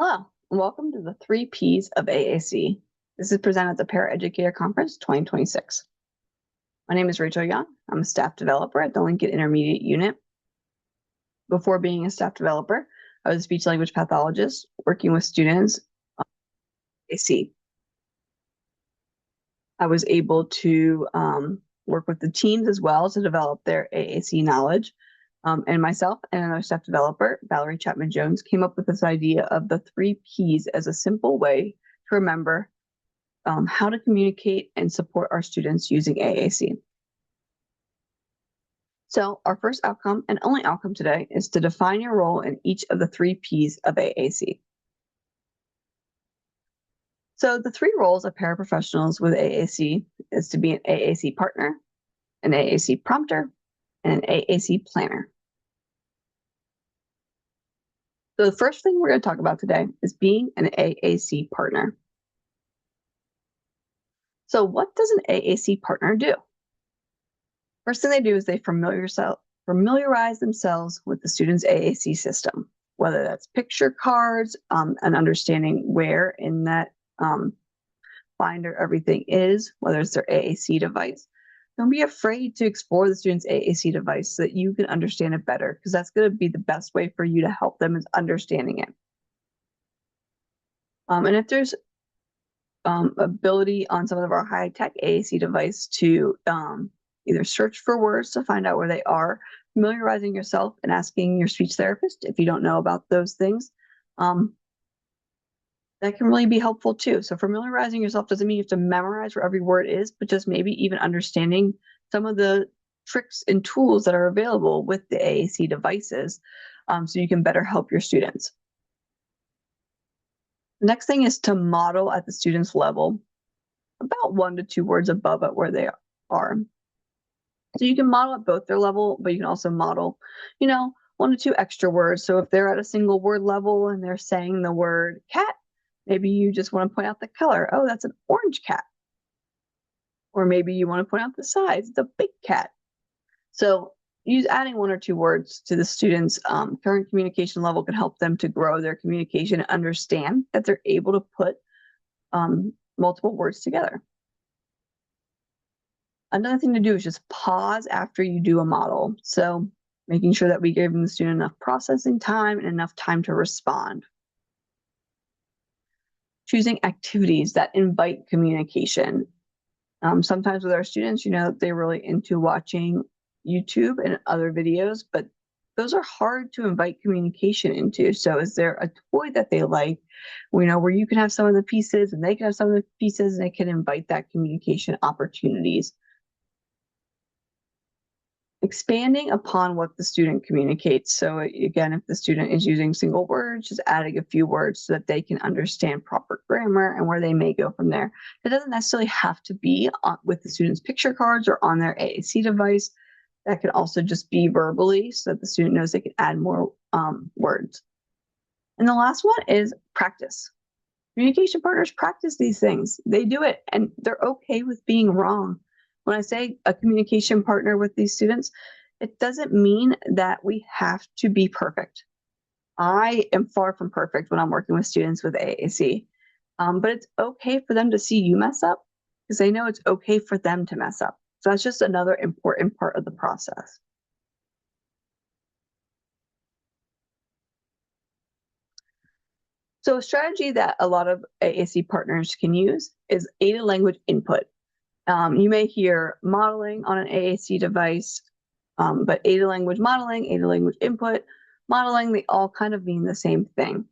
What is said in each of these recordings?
Hello, and welcome to the 3 Ps of AAC. This is presented at the Paraeducator Conference 2026. My name is Rachel Young. I'm a staff developer at the Lincoln Intermediate Unit. Before being a staff developer, I was a speech language pathologist working with students on AAC. I was able to work with the teams as well to develop their AAC knowledge. And myself and another staff developer, Valerie Chapman-Jones, came up with this idea of the 3 Ps as a simple way to remember how to communicate and support our students using AAC. So our first outcome and only outcome today is to define your role in each of the 3 Ps of AAC. So the 3 roles of paraprofessionals with AAC is to be an AAC partner, an AAC prompter, and an AAC planner. So the first thing we're going to talk about today is being an AAC partner. So what does an AAC partner do? First thing they do is they familiarize themselves with the student's AAC system, whether that's picture cards, and understanding where in that binder everything is, whether it's their AAC device. Don't be afraid to explore the student's AAC device so that you can understand it better, because that's going to be the best way for you to help them is understanding it. And if there's ability on some of our high-tech AAC device to either search for words to find out where they are, familiarizing yourself and asking your speech therapist if you don't know about those things, that can really be helpful too. So familiarizing yourself doesn't mean you have to memorize where every word is, but just maybe even understanding some of the tricks and tools that are available with the AAC devices, so you can better help your students. The next thing is to model at the student's level, about 1 to 2 words above at where they are. So you can model at both their level, but you can also model, 1 to 2 extra words. So if they're at a single word level and they're saying the word cat, maybe you just want to point out the color. Oh, that's an orange cat. Or maybe you want to point out the size. It's a big cat. So adding 1 or 2 words to the student's current communication level can help them to grow their communication and understand that they're able to put multiple words together. Another thing to do is just pause after you do a model. So making sure that we give the student enough processing time and enough time to respond. Choosing activities that invite communication. Sometimes with our students, they're really into watching YouTube and other videos, but those are hard to invite communication into. So is there a toy that they like, where you can have some of the pieces and they can have some of the pieces and they can invite that communication opportunities? Expanding upon what the student communicates. So again, if the student is using single words, just adding a few words so that they can understand proper grammar and where they may go from there. It doesn't necessarily have to be with the student's picture cards or on their AAC device. That can also just be verbally so that the student knows they can add more words. And the last one is practice. Communication partners practice these things. They do it and they're okay with being wrong. When I say a communication partner with these students, it doesn't mean that we have to be perfect. I am far from perfect when I'm working with students with AAC, but it's okay for them to see you mess up because they know it's okay for them to mess up. So that's just another important part of the process. So a strategy that a lot of AAC partners can use is aided language input. You may hear modeling on an AAC device, but aided language modeling, aided language input, modeling, they all kind of mean the same thing.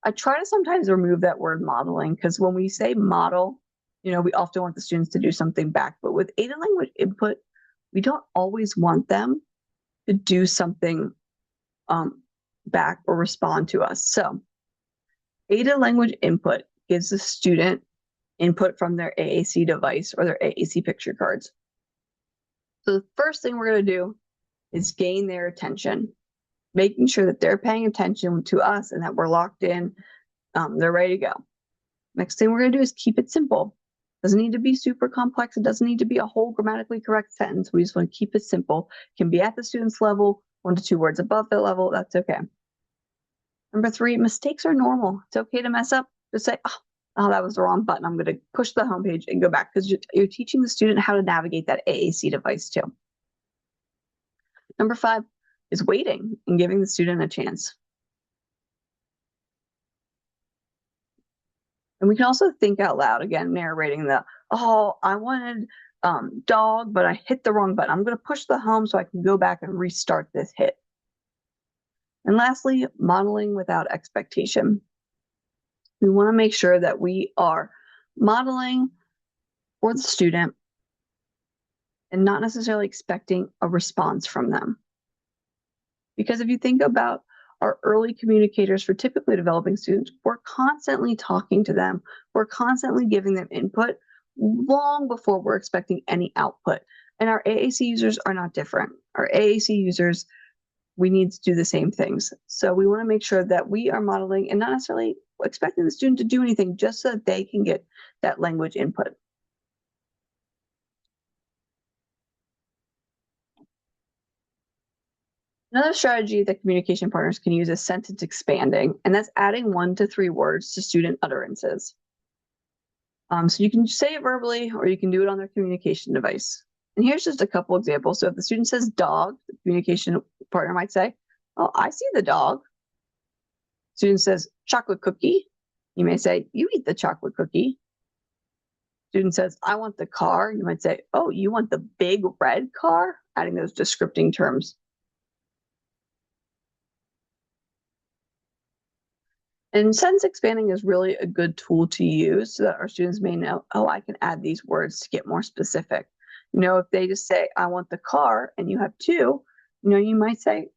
I try to sometimes remove that word modeling because when we say model, we often want the students to do something back. But with aided language input, we don't always want them to do something back or respond to us. So aided language input gives the student input from their AAC device or their AAC picture cards. So the first thing we're going to do is gain their attention, making sure that they're paying attention to us and that we're locked in, they're ready to go. Next thing we're going to do is keep it simple. It doesn't need to be super complex. It doesn't need to be a whole grammatically correct sentence. We just want to keep it simple. It can be at the student's level, 1 to 2 words above their level. That's okay. Number 3, mistakes are normal. It's okay to mess up. Just say, oh, that was the wrong button. I'm going to push the home page and go back, because you're teaching the student how to navigate that AAC device too. Number 5 is waiting and giving the student a chance. And we can also think out loud, again, narrating oh, I wanted dog, but I hit the wrong button. I'm going to push the home so I can go back and restart this hit. And lastly, modeling without expectation. We want to make sure that we are modeling for the student and not necessarily expecting a response from them. Because if you think about our early communicators for typically developing students, we're constantly talking to them. We're constantly giving them input long before we're expecting any output. And our AAC users are not different. Our AAC users, we need to do the same things. So we want to make sure that we are modeling and not necessarily expecting the student to do anything, just so that they can get that language input. Another strategy that communication partners can use is sentence expanding, and that's adding 1 to 3 words to student utterances. So you can say it verbally, or you can do it on their communication device. And here's just a couple examples. So if the student says dog, the communication partner might say, oh, I see the dog. Student says chocolate cookie. You may say, you eat the chocolate cookie. Student says, I want the car. You might say, oh, you want the big red car? Adding those descripting terms. And sentence expanding is really a good tool to use so that our students may know, oh, I can add these words to get more specific. If they just say, I want the car, and you have 2, you might say,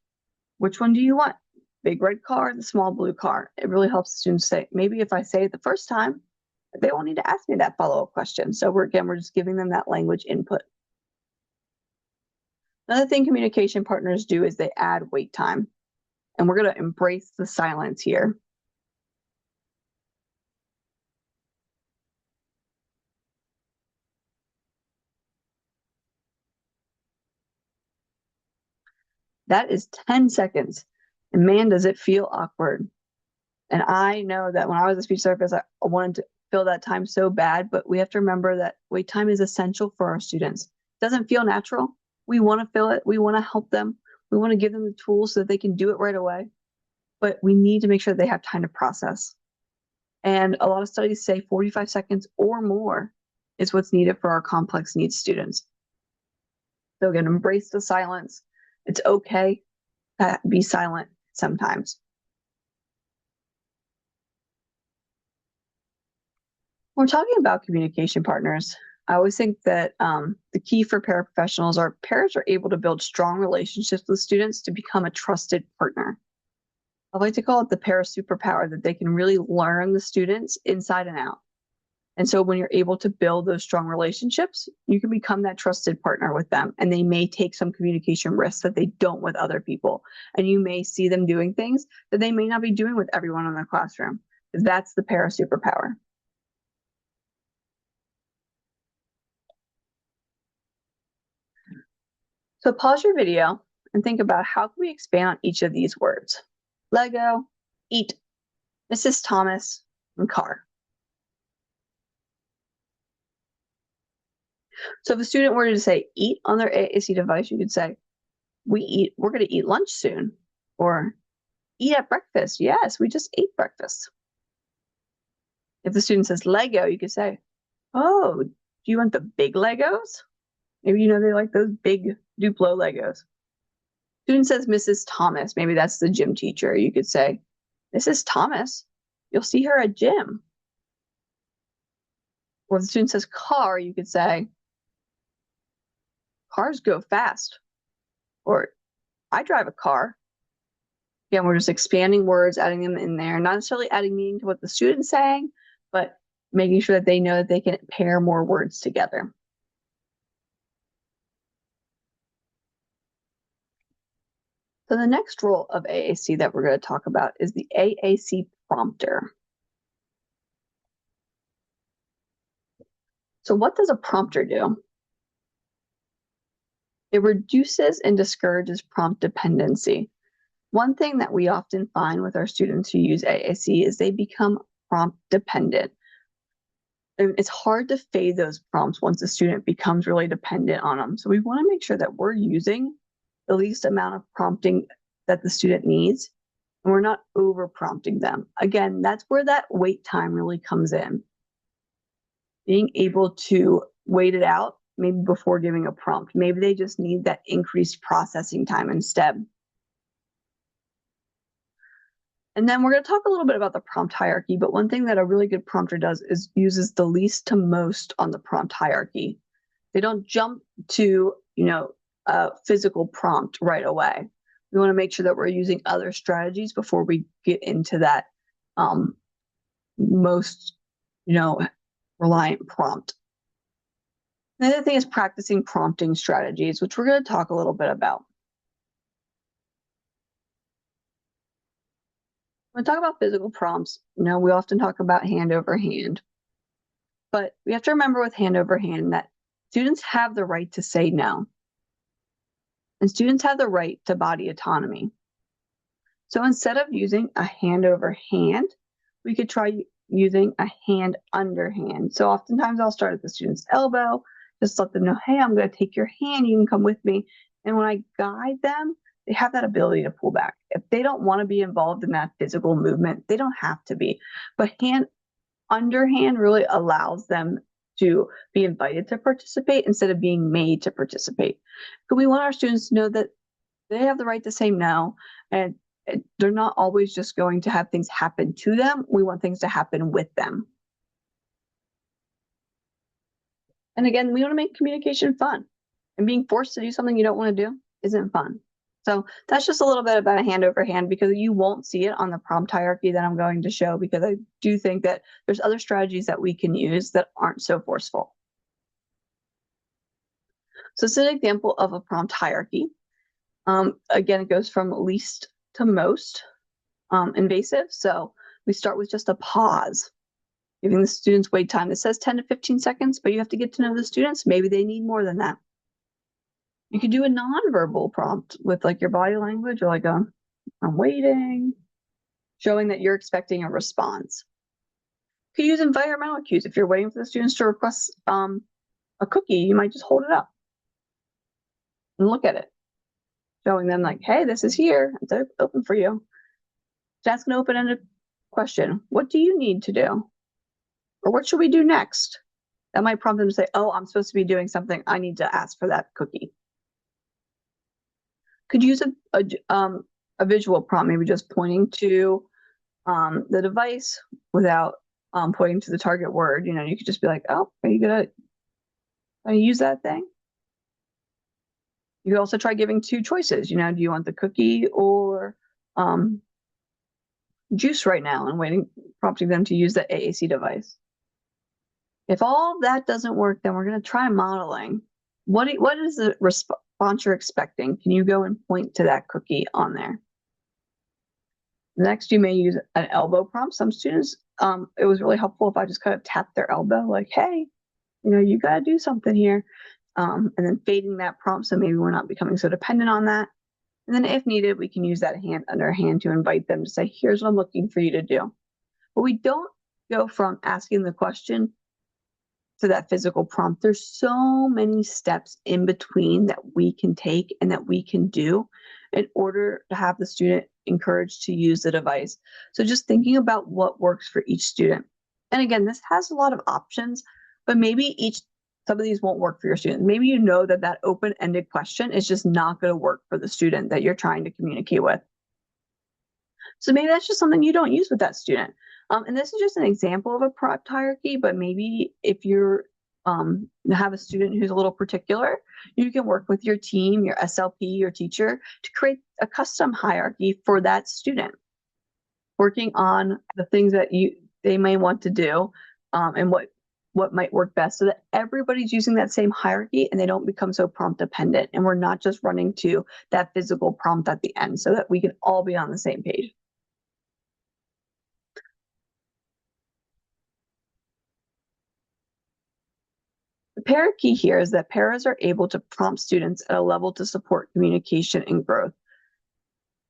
which one do you want? Big red car, the small blue car. It really helps the students say, maybe if I say it the first time, they won't need to ask me that follow-up question. So we're just giving them that language input. Another thing communication partners do is they add wait time. And we're going to embrace the silence here. That is 10 seconds. And man, does it feel awkward. And I know that when I was a speech therapist, I wanted to fill that time so bad, but we have to remember that wait time is essential for our students. It doesn't feel natural. We want to fill it. We want to help them. We want to give them the tools so that they can do it right away. But we need to make sure they have time to process. And a lot of studies say 45 seconds or more is what's needed for our complex needs students. So again, embrace the silence. It's okay to be silent sometimes. When we're talking about communication partners, I always think that the key for paraprofessionals are parents are able to build strong relationships with students to become a trusted partner. I like to call it the para superpower, that they can really learn the students inside and out. And so when you're able to build those strong relationships, you can become that trusted partner with them. And they may take some communication risks that they don't with other people. And you may see them doing things that they may not be doing with everyone in their classroom. That's the para superpower. So pause your video and think about, how can we expand on each of these words? Lego, eat, Mrs. Thomas, and car. So if a student were to say eat on their AAC device, you could say, we're going to eat lunch soon. Or eat at breakfast. Yes, we just ate breakfast. If the student says Lego, you could say, oh, do you want the big Legos? Maybe they like those big Duplo Legos. Student says Mrs. Thomas. Maybe that's the gym teacher. You could say, Mrs. Thomas, you'll see her at gym. Or if the student says car, you could say, cars go fast. Or I drive a car. Again, we're just expanding words, adding them in there, not necessarily adding meaning to what the student's saying, but making sure that they know that they can pair more words together. So the next role of AAC that we're going to talk about is the AAC prompter. So what does a prompter do? It reduces and discourages prompt dependency. One thing that we often find with our students who use AAC is they become prompt dependent. And it's hard to fade those prompts once a student becomes really dependent on them. So we want to make sure that we're using the least amount of prompting that the student needs, and we're not over prompting them. Again, that's where that wait time really comes in. Being able to wait it out, maybe before giving a prompt. Maybe they just need that increased processing time instead. And then we're going to talk a little bit about the prompt hierarchy, but one thing that a really good prompter does is uses the least to most on the prompt hierarchy. They don't jump to, a physical prompt right away. We want to make sure that we're using other strategies before we get into that most, reliant prompt. The other thing is practicing prompting strategies, which we're going to talk a little bit about. When we talk about physical prompts, we often talk about hand over hand. But we have to remember with hand over hand that students have the right to say no. And students have the right to body autonomy. So instead of using a hand over hand, we could try using a hand under hand. So oftentimes I'll start at the student's elbow, just let them know, hey, I'm going to take your hand, you can come with me. And when I guide them, they have that ability to pull back. If they don't want to be involved in that physical movement, they don't have to be. But hand underhand really allows them to be invited to participate instead of being made to participate. But we want our students to know that they have the right to say no, and they're not always just going to have things happen to them. We want things to happen with them. And again, we want to make communication fun. And being forced to do something you don't want to do isn't fun. So that's just a little bit about a hand over hand, because you won't see it on the prompt hierarchy that I'm going to show, because I do think that there's other strategies that we can use that aren't so forceful. So it's an example of a prompt hierarchy. Again, it goes from least to most invasive. So we start with just a pause, giving the students wait time. It says 10 to 15 seconds, but you have to get to know the students. Maybe they need more than that. You could do a nonverbal prompt with like your body language, or like I'm waiting, showing that you're expecting a response. You could use environmental cues. If you're waiting for the students to request a cookie, you might just hold it up and look at it, showing them like, hey, this is here, it's open for you. Just ask an open-ended question. What do you need to do? Or what should we do next? That might prompt them to say, oh, I'm supposed to be doing something, I need to ask for that cookie. Could use a visual prompt, maybe just pointing to the device without pointing to the target word. You could just be like, oh, are you gonna use that thing? You could also try giving two choices. Do you want the cookie or juice right now? And prompting them to use the AAC device. If all that doesn't work, then we're going to try modeling. What is the response you're expecting? Can you go and point to that cookie on there? Next, you may use an elbow prompt. Some students, it was really helpful if I just kind of tapped their elbow, like, hey, you got to do something here. And then fading that prompt, so maybe we're not becoming so dependent on that. And then if needed, we can use that hand under hand to invite them to say, here's what I'm looking for you to do. But we don't go from asking the question to that physical prompt. There's so many steps in between that we can take and that we can do in order to have the student encouraged to use the device. So just thinking about what works for each student. And again, this has a lot of options, but maybe some of these won't work for your student. Maybe that open-ended question is just not going to work for the student that you're trying to communicate with. So maybe that's just something you don't use with that student. And this is just an example of a prompt hierarchy, but maybe if you're have a student who's a little particular, you can work with your team, your SLP, your teacher, to create a custom hierarchy for that student, working on the things that they may want to do and what might work best, so that everybody's using that same hierarchy and they don't become so prompt dependent, and we're not just running to that physical prompt at the end, so that we can all be on the same page. The para key here is that paras are able to prompt students at a level to support communication and growth.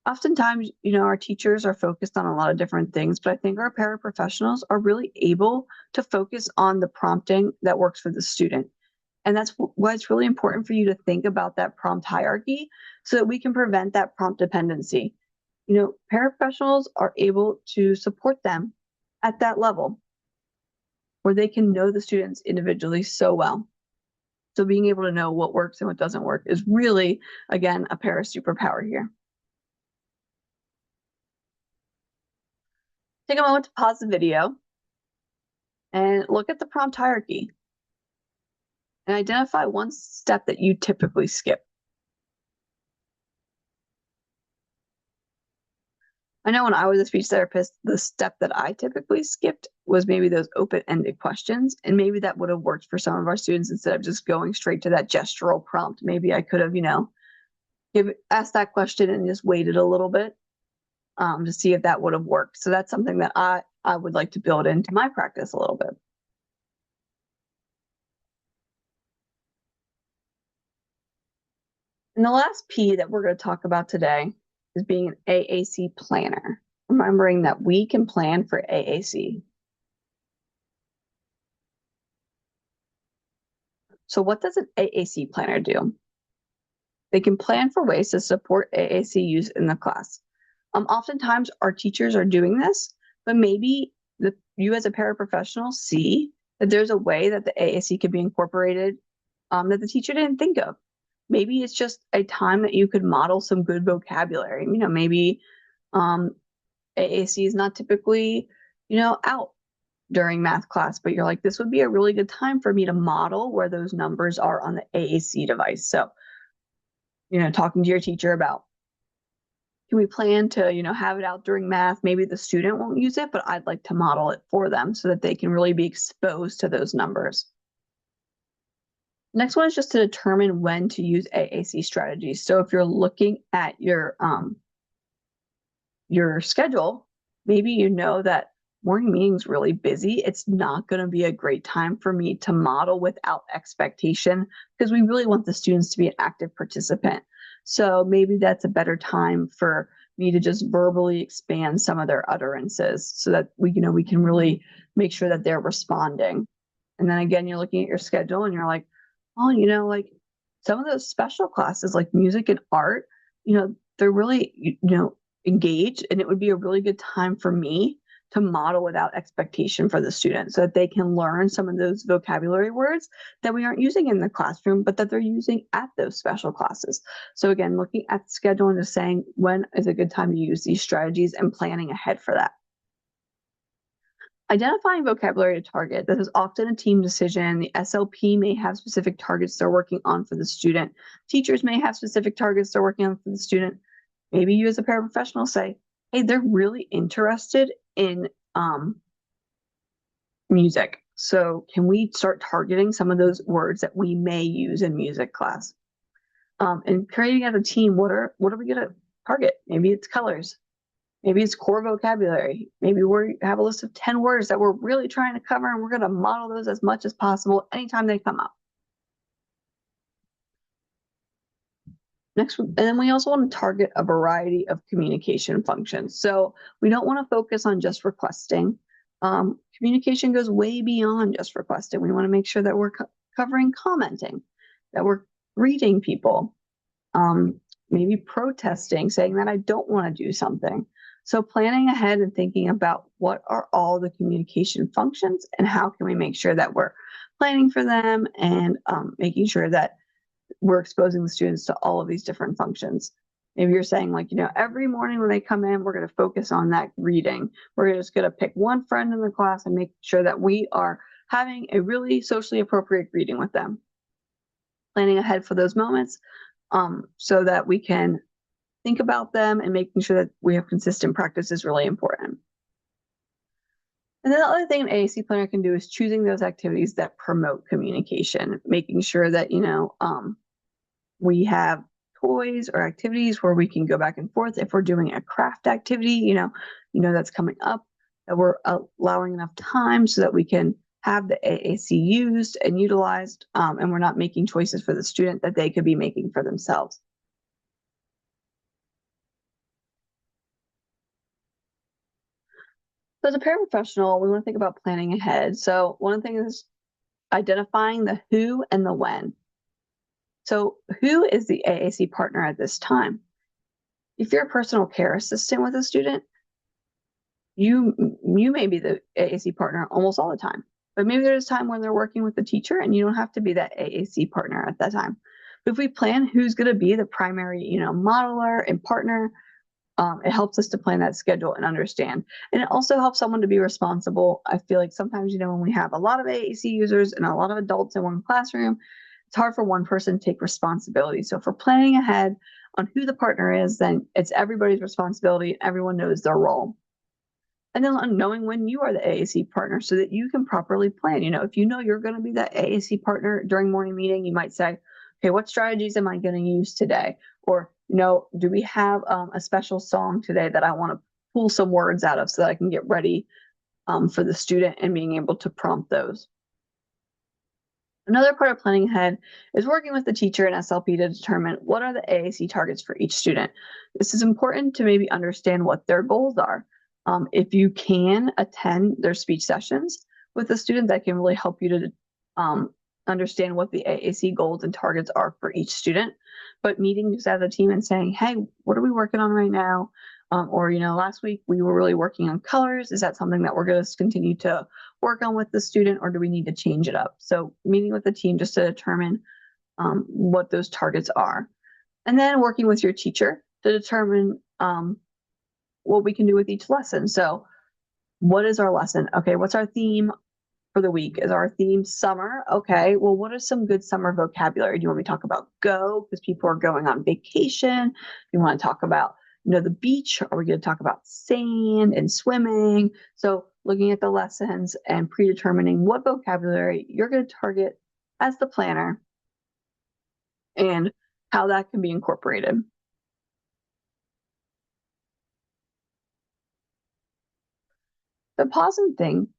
Oftentimes, our teachers are focused on a lot of different things, but I think our paraprofessionals are really able to focus on the prompting that works for the student. And that's why it's really important for you to think about that prompt hierarchy so that we can prevent that prompt dependency. Paraprofessionals are able to support them at that level where they can know the students individually so well. So being able to know what works and what doesn't work is really, again, a para superpower here. Take a moment to pause the video and look at the prompt hierarchy and identify one step that you typically skip. I know when I was a speech therapist, the step that I typically skipped was maybe those open-ended questions, and maybe that would have worked for some of our students instead of just going straight to that gestural prompt. Maybe I could have, asked that question and just waited a little bit to see if that would have worked. So that's something that I would like to build into my practice a little bit. And the last P that we're going to talk about today is being an AAC planner, remembering that we can plan for AAC. So what does an AAC planner do? They can plan for ways to support AAC use in the class. Oftentimes our teachers are doing this, but maybe you as a paraprofessional see that there's a way that the AAC could be incorporated that the teacher didn't think of. Maybe it's just a time that you could model some good vocabulary. Maybe AAC is not typically, out during math class, but you're like, this would be a really good time for me to model where those numbers are on the AAC device. So, talking to your teacher about, can we plan to, have it out during math? Maybe the student won't use it, but I'd like to model it for them so that they can really be exposed to those numbers. Next one is just to determine when to use AAC strategies. So if you're looking at your schedule, maybe you know that morning meeting's really busy. It's not going to be a great time for me to model without expectation because we really want the students to be an active participant. So maybe that's a better time for me to just verbally expand some of their utterances so that we can really make sure that they're responding. And then again, you're looking at your schedule and you're like, oh, like some of those special classes like music and art, they're really, engaged, and it would be a really good time for me to model without expectation for the students so that they can learn some of those vocabulary words that we aren't using in the classroom, but that they're using at those special classes. So again, looking at the schedule and just saying when is a good time to use these strategies and planning ahead for that. Identifying vocabulary to target. This is often a team decision. The SLP may have specific targets they're working on for the student. Teachers may have specific targets they're working on for the student. Maybe you as a paraprofessional say, hey, they're really interested in music. So can we start targeting some of those words that we may use in music class? And creating as a team, what are we going to target? Maybe it's colors. Maybe it's core vocabulary. Maybe we have a list of 10 words that we're really trying to cover, and we're going to model those as much as possible anytime they come up. Next, and then we also want to target a variety of communication functions. So we don't want to focus on just requesting. Communication goes way beyond just requesting. We want to make sure that we're covering commenting, that we're greeting people, maybe protesting, saying that I don't want to do something. So planning ahead and thinking about what are all the communication functions and how can we make sure that we're planning for them and making sure that we're exposing the students to all of these different functions. Maybe you're saying like, every morning when they come in, we're going to focus on that greeting. We're just going to pick one friend in the class and make sure that we are having a really socially appropriate greeting with them. Planning ahead for those moments so that we can think about them and making sure that we have consistent practice is really important. And then the other thing an AAC planner can do is choosing those activities that promote communication, making sure that, we have toys or activities where we can go back and forth. If we're doing a craft activity, that's coming up, that we're allowing enough time so that we can have the AAC used and utilized, and we're not making choices for the student that they could be making for themselves. So as a paraprofessional, we want to think about planning ahead. So one of the things is identifying the who and the when. So who is the AAC partner at this time? If you're a personal care assistant with a student, you may be the AAC partner almost all the time. But maybe there's a time when they're working with the teacher and you don't have to be that AAC partner at that time. But if we plan who's going to be the primary, modeler and partner, it helps us to plan that schedule and understand. And it also helps someone to be responsible. I feel like sometimes, when we have a lot of AAC users and a lot of adults in one classroom, it's hard for one person to take responsibility. So if we're planning ahead on who the partner is, then it's everybody's responsibility and everyone knows their role. And then knowing when you are the AAC partner so that you can properly plan. If you know you're going to be that AAC partner during morning meeting, you might say, okay, what strategies am I going to use today? Or, do we have a special song today that I want to pull some words out of so that I can get ready for the student and being able to prompt those? Another part of planning ahead is working with the teacher and SLP to determine what are the AAC targets for each student. This is important to maybe understand what their goals are. If you can attend their speech sessions with the student, that can really help you to understand what the AAC goals and targets are for each student. But meeting just as a team and saying, hey, what are we working on right now? Or, last week we were really working on colors. Is that something that we're going to continue to work on with the student, or do we need to change it up? So meeting with the team just to determine what those targets are. And then working with your teacher to determine what we can do with each lesson. So what is our lesson? Okay, what's our theme for the week? Is our theme summer? Okay, well, what is some good summer vocabulary? Do you want me to talk about go because people are going on vacation? Do you want to talk about, the beach? Are we going to talk about sand and swimming? So looking at the lessons and predetermining what vocabulary you're going to target as the planner and how that can be incorporated. So pause and think,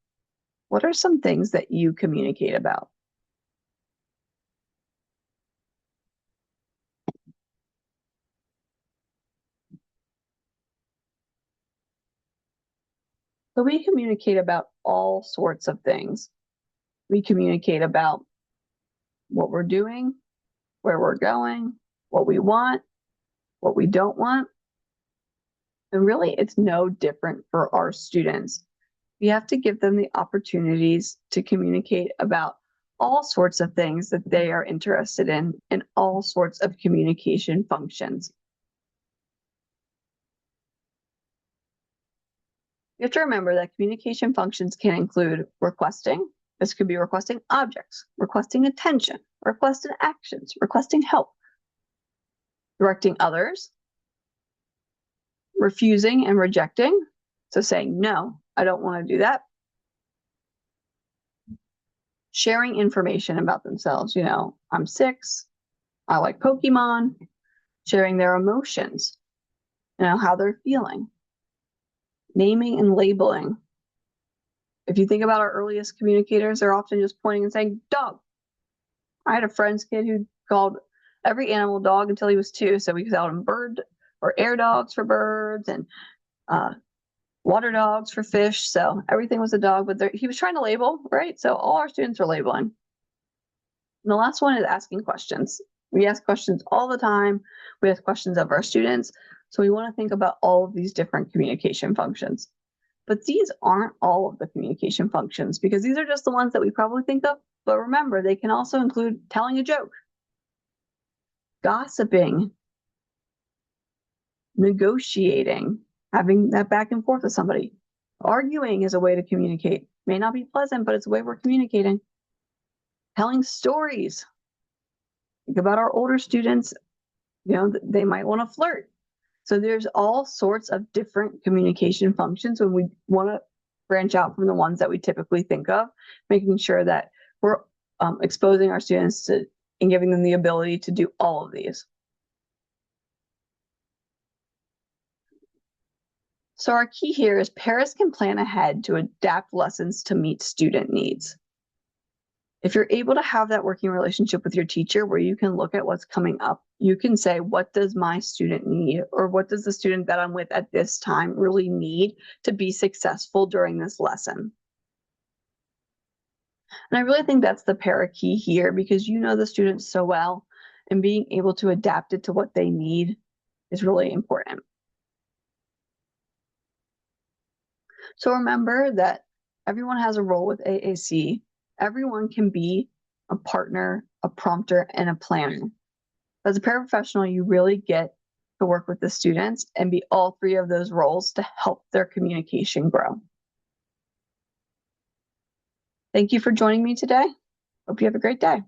what are some things that you communicate about? So we communicate about all sorts of things. We communicate about what we're doing, where we're going, what we want, what we don't want. And really, it's no different for our students. We have to give them the opportunities to communicate about all sorts of things that they are interested in and all sorts of communication functions. You have to remember that communication functions can include requesting. This could be requesting objects, requesting attention, requesting actions, requesting help, directing others, refusing and rejecting. So saying, no, I don't want to do that. Sharing information about themselves. I'm 6, I like Pokemon. Sharing their emotions, how they're feeling. Naming and labeling. If you think about our earliest communicators, they're often just pointing and saying, dog. I had a friend's kid who called every animal dog until he was 2. So we called him bird or air dogs for birds and water dogs for fish. So everything was a dog, but he was trying to label, right? So all our students are labeling. And the last one is asking questions. We ask questions all the time. We ask questions of our students. So we want to think about all of these different communication functions. But these aren't all of the communication functions because these are just the ones that we probably think of. But remember, they can also include telling a joke, gossiping, negotiating, having that back and forth with somebody. Arguing is a way to communicate. May not be pleasant, but it's a way we're communicating. Telling stories. Think about our older students, they might want to flirt. So there's all sorts of different communication functions when we want to branch out from the ones that we typically think of, making sure that we're exposing our students to and giving them the ability to do all of these. So our key here is paras can plan ahead to adapt lessons to meet student needs. If you're able to have that working relationship with your teacher where you can look at what's coming up, you can say, what does my student need, or what does the student that I'm with at this time really need to be successful during this lesson? And I really think that's the para key here, because you know the students so well, and being able to adapt it to what they need is really important. So remember that everyone has a role with AAC. Everyone can be a partner, a prompter, and a planner. As a paraprofessional, you really get to work with the students and be all three of those roles to help their communication grow. Thank you for joining me today. Hope you have a great day.